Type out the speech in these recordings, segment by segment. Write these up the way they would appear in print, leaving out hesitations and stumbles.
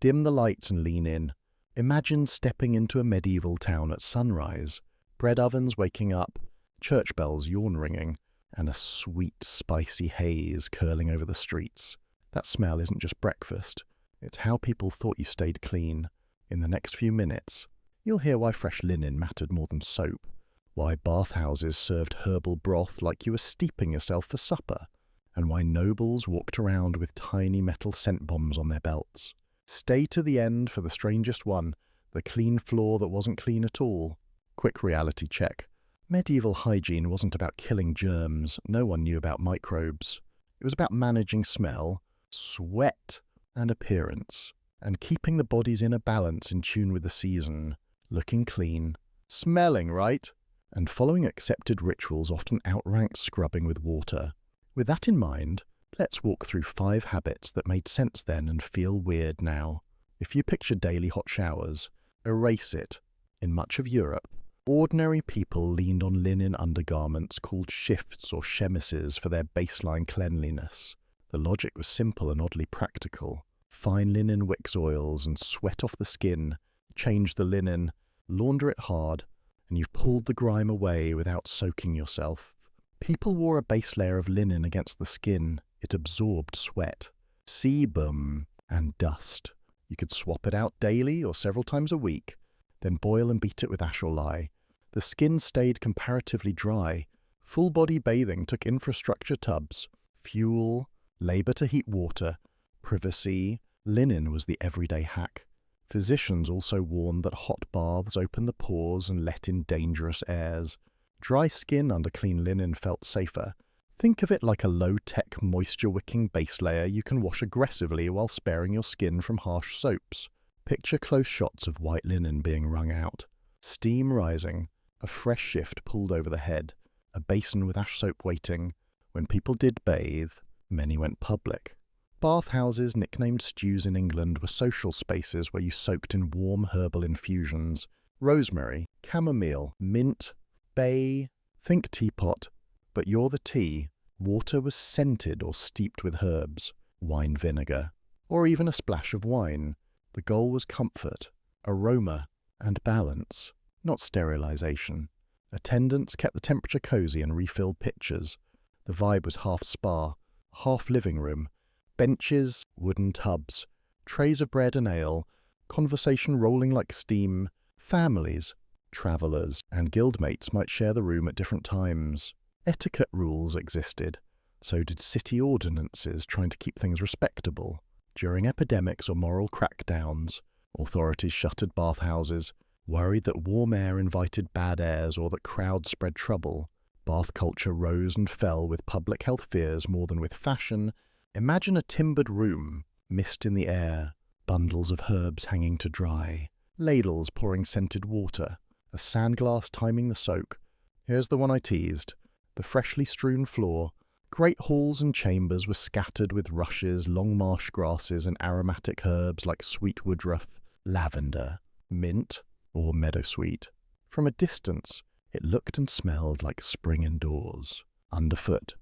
Dim the lights and lean in. Imagine stepping into a medieval town at sunrise. Bread ovens waking up, church bells yawn-ringing, and a sweet, spicy haze curling over the streets. That smell isn't just breakfast. It's how people thought you stayed clean. In the next few minutes, you'll hear why fresh linen mattered more than soap, why bathhouses served herbal broth like you were steeping yourself for supper, and why nobles walked around with tiny metal scent bombs on their belts. Stay to the end for the strangest one, the clean floor that wasn't clean at all. Quick reality check. Medieval hygiene wasn't about killing germs. No one knew about microbes. It was about managing smell, sweat, and appearance, and keeping the body's inner balance in tune with the season. Looking clean, smelling right, and following accepted rituals often outranked scrubbing with water. With that in mind, let's walk through 5 habits that made sense then and feel weird now. If you picture daily hot showers, erase it. In much of Europe, ordinary people leaned on linen undergarments called shifts or chemises for their baseline cleanliness. The logic was simple and oddly practical. Fine linen wicks oils and sweat off the skin, change the linen, launder it hard, and you've pulled the grime away without soaking yourself. People wore a base layer of linen against the skin. It absorbed sweat, sebum, and dust. You could swap it out daily or several times a week, then boil and beat it with ash or lye. The skin stayed comparatively dry. Full-body bathing took infrastructure tubs, fuel, labor to heat water, privacy. Linen was the everyday hack. Physicians also warned that hot baths opened the pores and let in dangerous airs. Dry skin under clean linen felt safer. Think of it like a low-tech, moisture-wicking base layer you can wash aggressively while sparing your skin from harsh soaps. Picture close shots of white linen being wrung out, steam rising, a fresh shift pulled over the head, a basin with ash soap waiting. When people did bathe, many went public. Bathhouses, nicknamed stews in England, were social spaces where you soaked in warm herbal infusions. Rosemary, chamomile, mint, bay. Think teapot, but you're the tea. Water was scented or steeped with herbs, wine vinegar, or even a splash of wine. The goal was comfort, aroma, and balance, not sterilization. Attendants kept the temperature cozy and refilled pitchers. The vibe was half spa, half living room. Benches, wooden tubs, trays of bread and ale, conversation rolling like steam. Families, travellers, and guildmates might share the room at different times. Etiquette rules existed. So did city ordinances trying to keep things respectable. During epidemics or moral crackdowns, authorities shuttered bathhouses, worried that warm air invited bad airs or that crowds spread trouble. Bath culture rose and fell with public health fears more than with fashion. Imagine a timbered room, mist in the air, bundles of herbs hanging to dry, ladles pouring scented water, a sandglass timing the soak. Here's the one I teased. The freshly strewn floor. Great halls and chambers were scattered with rushes, long marsh grasses, and aromatic herbs like sweet woodruff, lavender, mint, or meadowsweet. From a distance, it looked and smelled like spring indoors. Underfoot,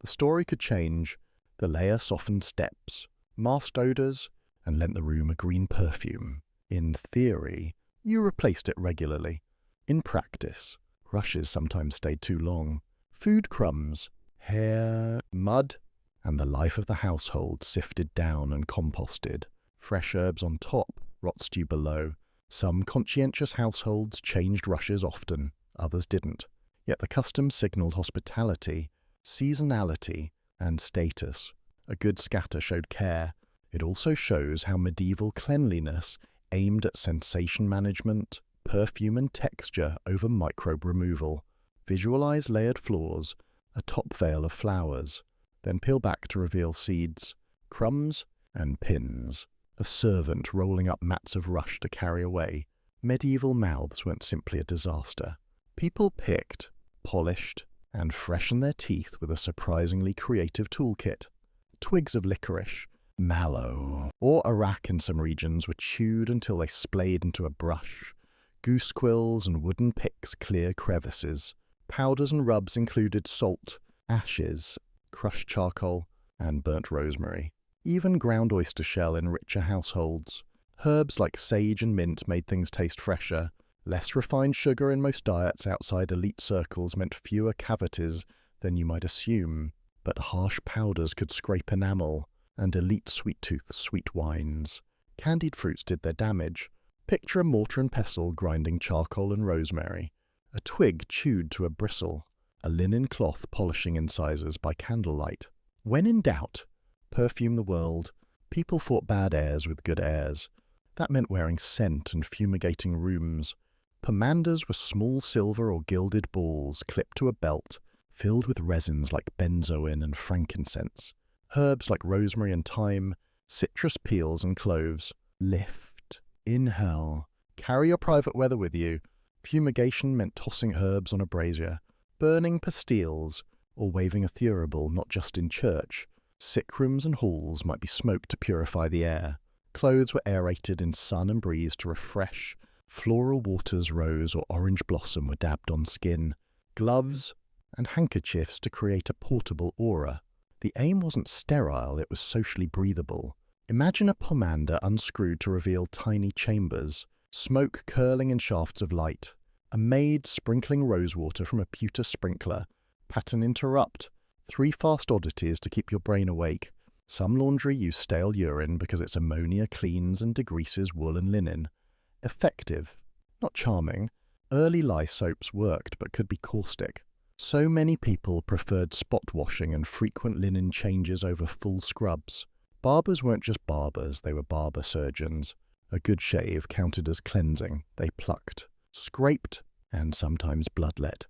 the story could change. The layer softened steps, masked odors, and lent the room a green perfume. In theory, you replaced it regularly. In practice, rushes sometimes stayed too long. Food crumbs, hair, mud, and the life of the household sifted down and composted. Fresh herbs on top, rot stew below. Some conscientious households changed rushes often, others didn't. Yet the custom signaled hospitality, seasonality, and status. A good scatter showed care. It also shows how medieval cleanliness aimed at sensation management, perfume and texture over microbe removal. Visualize layered floors, a top veil of flowers, then peel back to reveal seeds, crumbs, and pins. A servant rolling up mats of rush to carry away. Medieval mouths weren't simply a disaster. People picked, polished, and freshened their teeth with a surprisingly creative toolkit. Twigs of licorice, mallow, or arak in some regions were chewed until they splayed into a brush. Goose quills and wooden picks clear crevices. Powders and rubs included salt, ashes, crushed charcoal, and burnt rosemary. Even ground oyster shell in richer households. Herbs like sage and mint made things taste fresher. Less refined sugar in most diets outside elite circles meant fewer cavities than you might assume, but harsh powders could scrape enamel, and elite sweet tooth sweet wines. Candied fruits did their damage. Picture a mortar and pestle grinding charcoal and rosemary, a twig chewed to a bristle, a linen cloth polishing incisors by candlelight. When in doubt, perfume the world. People fought bad airs with good airs. That meant wearing scent and fumigating rooms. Pomanders were small silver or gilded balls clipped to a belt, filled with resins like benzoin and frankincense. Herbs like rosemary and thyme, citrus peels and cloves. Lift, inhale, carry your private weather with you. Fumigation meant tossing herbs on a brazier, burning pastilles, or waving a thurible not just in church. Sick rooms and halls might be smoked to purify the air. Clothes were aerated in sun and breeze to refresh. Floral waters, rose or orange blossom were dabbed on skin. Gloves and handkerchiefs to create a portable aura. The aim wasn't sterile, it was socially breathable. Imagine a pomander unscrewed to reveal tiny chambers, smoke curling in shafts of light, a maid sprinkling rosewater from a pewter sprinkler, pattern interrupt, 3 fast oddities to keep your brain awake. Some laundry use stale urine because its ammonia cleans and degreases wool and linen. Effective, not charming. Early lye soaps worked but could be caustic. So many people preferred spot washing and frequent linen changes over full scrubs. Barbers weren't just barbers, they were barber surgeons. A good shave counted as cleansing. They plucked, scraped, and sometimes bloodlet,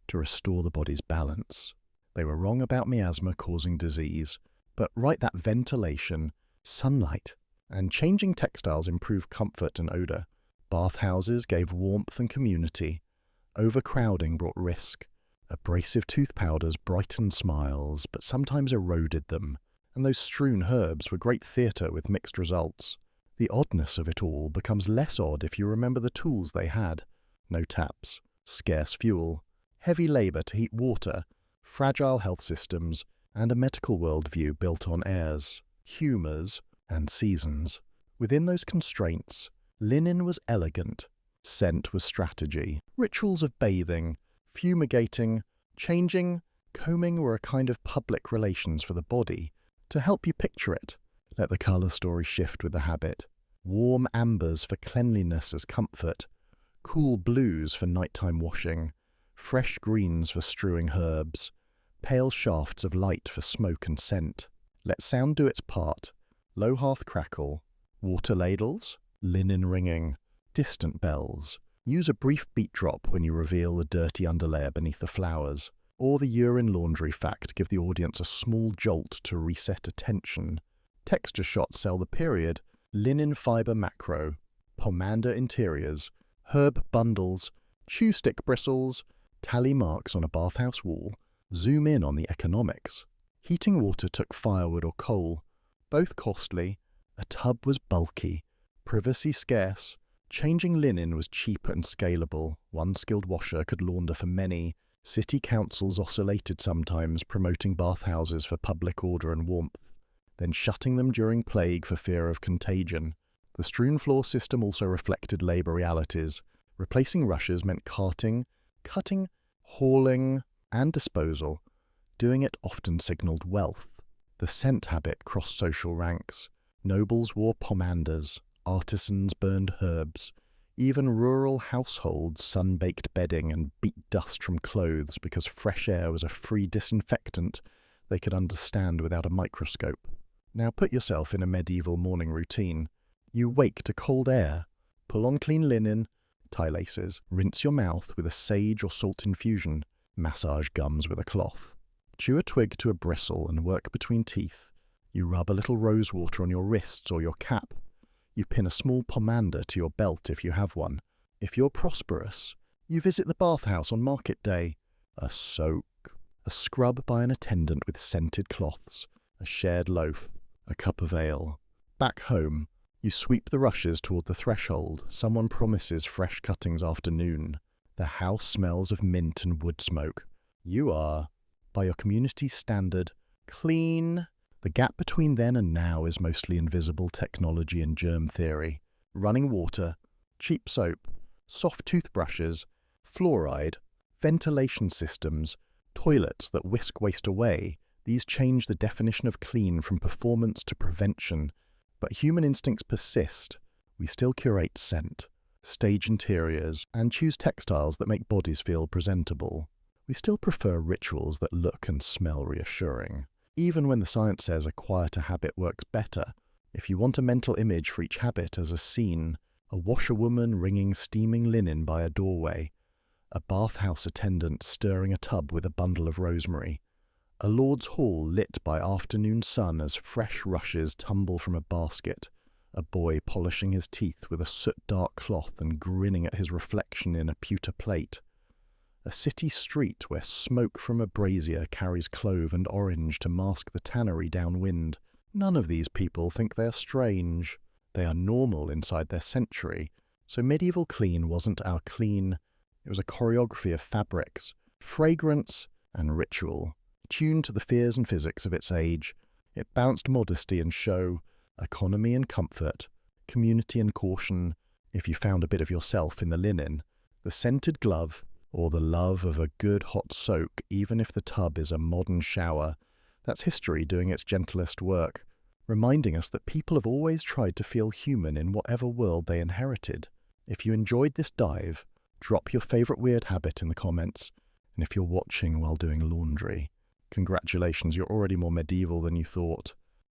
to restore the body's balance. They were wrong about miasma causing disease, but right that ventilation, sunlight, and changing textiles improved comfort and odour. Bathhouses gave warmth and community. Overcrowding brought risk. Abrasive tooth powders brightened smiles, but sometimes eroded them, and those strewn herbs were great theatre with mixed results. The oddness of it all becomes less odd if you remember the tools they had. No taps, scarce fuel, heavy labour to heat water, fragile health systems, and a medical worldview built on airs, humours, and seasons. Within those constraints, linen was elegant, scent was strategy, rituals of bathing, fumigating, changing, combing were a kind of public relations for the body. To help you picture it, let the colour story shift with the habit. Warm ambers for cleanliness as comfort, cool blues for nighttime washing, fresh greens for strewing herbs, pale shafts of light for smoke and scent. Let sound do its part. Low hearth crackle, water ladles, linen ringing, distant bells. Use a brief beat drop when you reveal the dirty underlayer beneath the flowers, or the urine laundry fact give the audience a small jolt to reset attention. Texture shots sell the period, linen fibre macro, pomander interiors, herb bundles, chew stick bristles, tally marks on a bathhouse wall, zoom in on the economics. Heating water took firewood or coal, both costly, a tub was bulky, privacy scarce. Changing linen was cheap and scalable. One skilled washer could launder for many. City councils oscillated sometimes, promoting bathhouses for public order and warmth, then shutting them during plague for fear of contagion. The strewn floor system also reflected labour realities. Replacing rushes meant carting, cutting, hauling, and disposal. Doing it often signalled wealth. The scent habit crossed social ranks. Nobles wore pomanders. Artisans burned herbs. Even rural households sun-baked bedding and beat dust from clothes because fresh air was a free disinfectant they could understand without a microscope. Now put yourself in a medieval morning routine. You wake to cold air, pull on clean linen, tie laces, rinse your mouth with a sage or salt infusion, massage gums with a cloth. Chew a twig to a bristle and work between teeth. You rub a little rosewater on your wrists or your cap. You pin a small pomander to your belt if you have one. If you're prosperous, you visit the bathhouse on market day. A soak, a scrub by an attendant with scented cloths, a shared loaf, a cup of ale. Back home, you sweep the rushes toward the threshold. Someone promises fresh cuttings after noon. The house smells of mint and wood smoke. You are, by your community's standard, clean. The gap between then and now is mostly invisible technology and germ theory. running water, cheap soap, soft toothbrushes, fluoride, ventilation systems, toilets that whisk waste away. These change the definition of clean from performance to prevention. But human instincts persist. We still curate scent, stage interiors, and choose textiles that make bodies feel presentable. We still prefer rituals that look and smell reassuring. Even when the science says a quieter habit works better, if you want a mental image for each habit as a scene, a washerwoman wringing steaming linen by a doorway, a bathhouse attendant stirring a tub with a bundle of rosemary, a lord's hall lit by afternoon sun as fresh rushes tumble from a basket, a boy polishing his teeth with a soot-dark cloth and grinning at his reflection in a pewter plate, a city street where smoke from a brazier carries clove and orange to mask the tannery downwind. None of these people think they are strange. They are normal inside their century. So medieval clean wasn't our clean. It was a choreography of fabrics, fragrance, and ritual. Tuned to the fears and physics of its age, it bounced modesty and show, economy and comfort, community and caution, if you found a bit of yourself in the linen, the scented glove, or the love of a good hot soak, even if the tub is a modern shower. That's history doing its gentlest work, reminding us that people have always tried to feel human in whatever world they inherited. If you enjoyed this dive, drop your favourite weird habit in the comments, and if you're watching while doing laundry, congratulations, you're already more medieval than you thought.